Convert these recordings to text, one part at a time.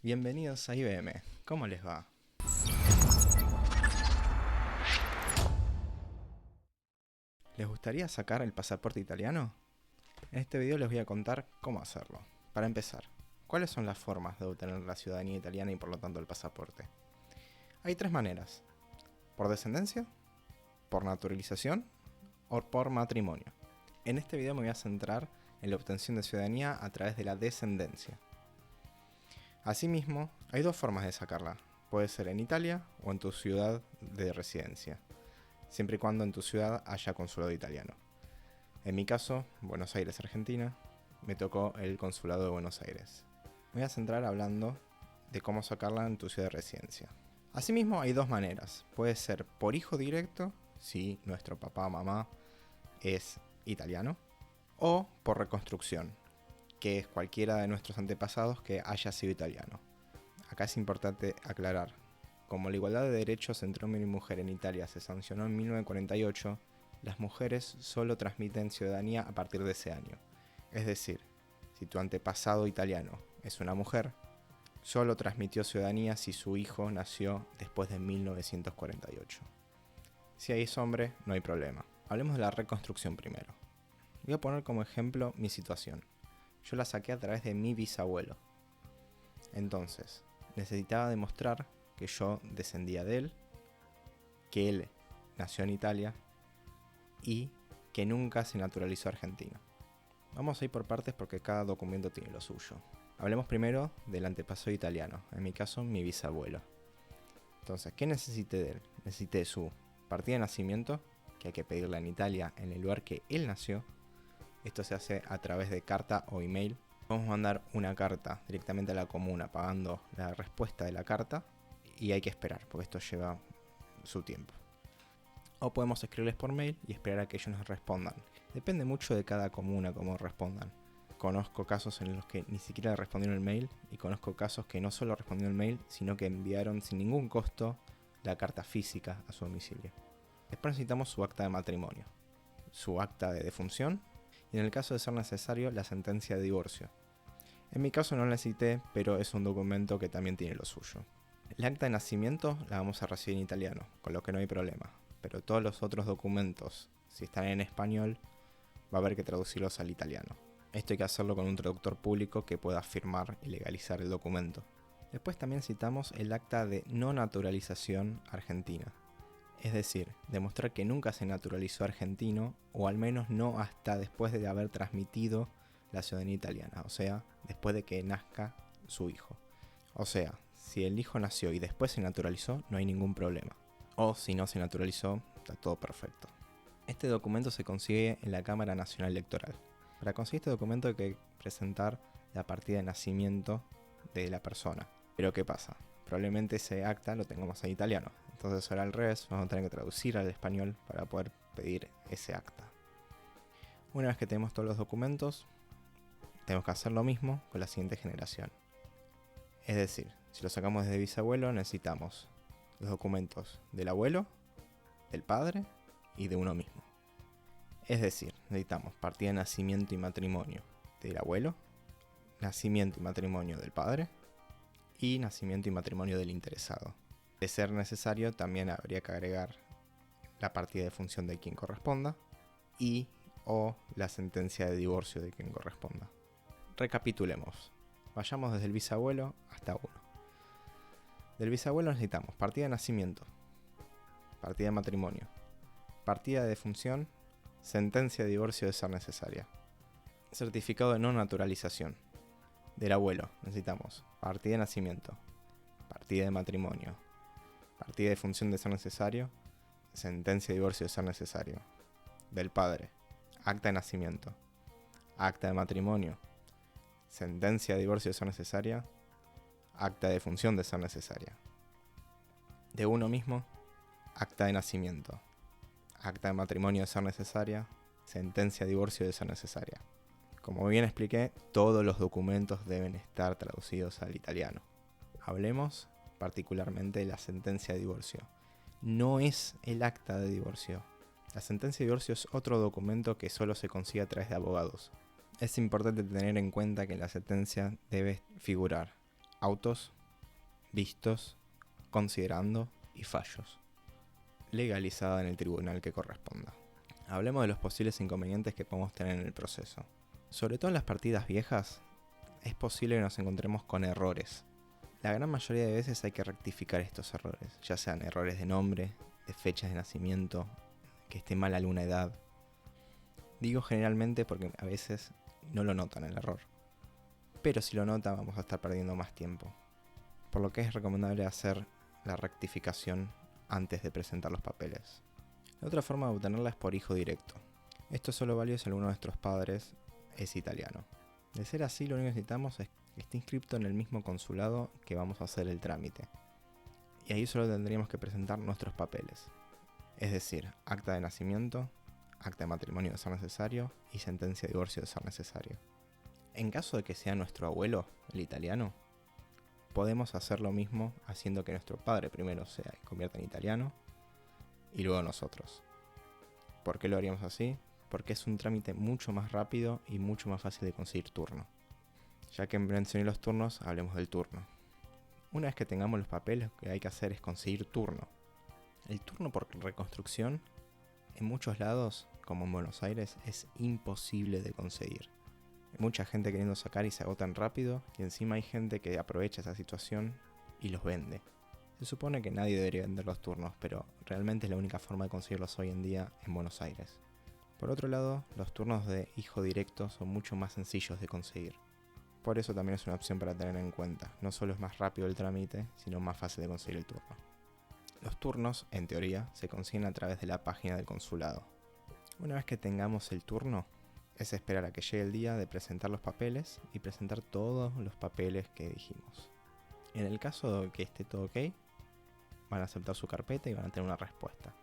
Bienvenidos a IBM, ¿cómo les va? ¿Les gustaría sacar el pasaporte italiano? En este video les voy a contar cómo hacerlo. Para empezar, ¿cuáles son las formas de obtener la ciudadanía italiana y por lo tanto el pasaporte? Hay tres maneras: por descendencia, por naturalización o por matrimonio. En este video me voy a centrar en la obtención de ciudadanía a través de la descendencia. Asimismo, hay dos formas de sacarla. Puede ser en Italia o en tu ciudad de residencia, siempre y cuando en tu ciudad haya consulado italiano. En mi caso, Buenos Aires, Argentina, me tocó el consulado de Buenos Aires. Me voy a centrar hablando de cómo sacarla en tu ciudad de residencia. Asimismo, hay dos maneras. Puede ser por hijo directo, si nuestro papá o mamá es italiano, o por reconstrucción, que es cualquiera de nuestros antepasados que haya sido italiano. Acá es importante aclarar: como la igualdad de derechos entre hombre y mujer en Italia se sancionó en 1948, las mujeres solo transmiten ciudadanía a partir de ese año. Es decir, si tu antepasado italiano es una mujer, solo transmitió ciudadanía si su hijo nació después de 1948. Si es hombre, no hay problema. Hablemos de la reconstrucción primero. Voy a poner como ejemplo mi situación. Yo la saqué a través de mi bisabuelo. Entonces, necesitaba demostrar que yo descendía de él, que él nació en Italia y que nunca se naturalizó argentino. Vamos a ir por partes porque cada documento tiene lo suyo. Hablemos primero del antepasado italiano, en mi caso mi bisabuelo. Entonces, ¿qué necesité de él? Necesité su partida de nacimiento, que hay que pedirla en Italia en el lugar que él nació. Esto se hace a través de carta o email. Vamos a mandar una carta directamente a la comuna pagando la respuesta de la carta y hay que esperar porque esto lleva su tiempo. O podemos escribirles por mail y esperar a que ellos nos respondan. Depende mucho de cada comuna cómo respondan. Conozco casos en los que ni siquiera respondieron el mail y conozco casos que no solo respondieron el mail, sino que enviaron sin ningún costo la carta física a su domicilio. Después necesitamos su acta de matrimonio, su acta de defunción y en el caso de ser necesario la sentencia de divorcio. En mi caso no la necesité, pero es un documento que también tiene lo suyo. El acta de nacimiento la vamos a recibir en italiano, con lo que no hay problema, pero todos los otros documentos, si están en español, va a haber que traducirlos al italiano. Esto hay que hacerlo con un traductor público que pueda firmar y legalizar el documento. Después también citamos el acta de no naturalización argentina. Es decir, demostrar que nunca se naturalizó argentino, o al menos no hasta después de haber transmitido la ciudadanía italiana, o sea, después de que nazca su hijo. O sea, si el hijo nació y después se naturalizó, no hay ningún problema. O si no se naturalizó, está todo perfecto. Este documento se consigue en la Cámara Nacional Electoral. Para conseguir este documento hay que presentar la partida de nacimiento de la persona. Pero ¿qué pasa? Probablemente ese acta lo tengamos en italiano. Entonces ahora al revés, vamos a tener que traducir al español para poder pedir ese acta. Una vez que tenemos todos los documentos, tenemos que hacer lo mismo con la siguiente generación. Es decir, si lo sacamos desde bisabuelo, necesitamos los documentos del abuelo, del padre y de uno mismo. Es decir, necesitamos partida de nacimiento y matrimonio del abuelo, nacimiento y matrimonio del padre y nacimiento y matrimonio del interesado. De ser necesario, también habría que agregar la partida de función de quien corresponda y o la sentencia de divorcio de quien corresponda. Recapitulemos. Vayamos desde el bisabuelo hasta uno. Del bisabuelo necesitamos partida de nacimiento, partida de matrimonio, partida de defunción, sentencia de divorcio de ser necesaria, certificado de no naturalización. Del abuelo necesitamos partida de nacimiento, partida de matrimonio, partida de defunción de ser necesario, sentencia de divorcio de ser necesario. Del padre, acta de nacimiento, acta de matrimonio, sentencia de divorcio de ser necesaria, acta de defunción de ser necesaria. De uno mismo, acta de nacimiento, acta de matrimonio de ser necesaria, sentencia de divorcio de ser necesaria. Como bien expliqué, todos los documentos deben estar traducidos al italiano. Hablemos particularmente de la sentencia de divorcio. No es el acta de divorcio. La sentencia de divorcio es otro documento que solo se consigue a través de abogados. Es importante tener en cuenta que en la sentencia debe figurar autos, vistos, considerando y fallos. Legalizada en el tribunal que corresponda. Hablemos de los posibles inconvenientes que podemos tener en el proceso. Sobre todo en las partidas viejas, es posible que nos encontremos con errores. La gran mayoría de veces hay que rectificar estos errores, ya sean errores de nombre, de fechas de nacimiento, que esté mal alguna edad. Digo generalmente porque a veces no lo notan el error, pero si lo notan vamos a estar perdiendo más tiempo, por lo que es recomendable hacer la rectificación antes de presentar los papeles. La otra forma de obtenerla es por hijo directo. Esto es solo válido si alguno de nuestros padres es italiano. De ser así, lo único que necesitamos es que esté inscrito en el mismo consulado que vamos a hacer el trámite. Y ahí solo tendríamos que presentar nuestros papeles. Es decir, acta de nacimiento, acta de matrimonio de ser necesario y sentencia de divorcio de ser necesario. En caso de que sea nuestro abuelo, el italiano, podemos hacer lo mismo haciendo que nuestro padre primero se convierta en italiano y luego nosotros. ¿Por qué lo haríamos así? Porque es un trámite mucho más rápido y mucho más fácil de conseguir turno. Ya que mencioné los turnos, hablemos del turno. Una vez que tengamos los papeles, lo que hay que hacer es conseguir turno. El turno por reconstrucción, en muchos lados, como en Buenos Aires, es imposible de conseguir. Hay mucha gente queriendo sacar y se agotan rápido, y encima hay gente que aprovecha esa situación y los vende. Se supone que nadie debería vender los turnos, pero realmente es la única forma de conseguirlos hoy en día en Buenos Aires. Por otro lado, los turnos de hijo directo son mucho más sencillos de conseguir. Por eso también es una opción para tener en cuenta. No solo es más rápido el trámite, sino más fácil de conseguir el turno. Los turnos, en teoría, se consiguen a través de la página del consulado. Una vez que tengamos el turno, es esperar a que llegue el día de presentar los papeles y presentar todos los papeles que dijimos. En el caso de que esté todo ok, van a aceptar su carpeta y van a tener una respuesta.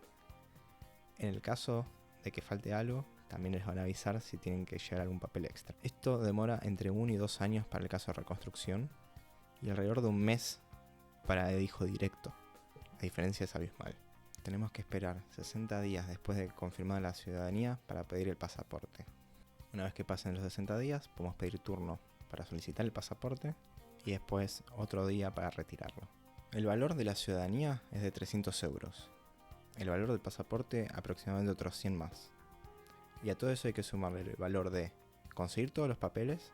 En el caso de que falte algo, también les van a avisar si tienen que llegar algún papel extra. Esto demora entre 1 y 2 años para el caso de reconstrucción y alrededor de un mes para el hijo directo. La diferencia es abismal. Tenemos que esperar 60 días después de confirmar la ciudadanía para pedir el pasaporte. Una vez que pasen los 60 días, podemos pedir turno para solicitar el pasaporte y después otro día para retirarlo. El valor de la ciudadanía es de 300 euros. El valor del pasaporte aproximadamente otros 100 más. Y a todo eso hay que sumarle el valor de conseguir todos los papeles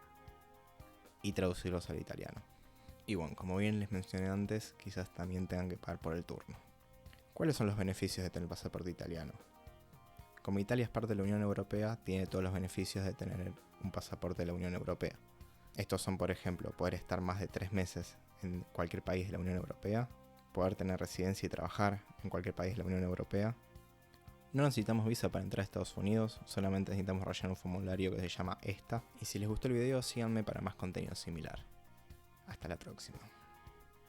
y traducirlos al italiano. Y bueno, como bien les mencioné antes, quizás también tengan que pagar por el turno. ¿Cuáles son los beneficios de tener el pasaporte italiano? Como Italia es parte de la Unión Europea, tiene todos los beneficios de tener un pasaporte de la Unión Europea. Estos son, por ejemplo, poder estar más de 3 meses en cualquier país de la Unión Europea, poder tener residencia y trabajar en cualquier país de la Unión Europea. No necesitamos visa para entrar a Estados Unidos, solamente necesitamos rellenar un formulario que se llama ESTA. Y si les gustó el video, síganme para más contenido similar. Hasta la próxima.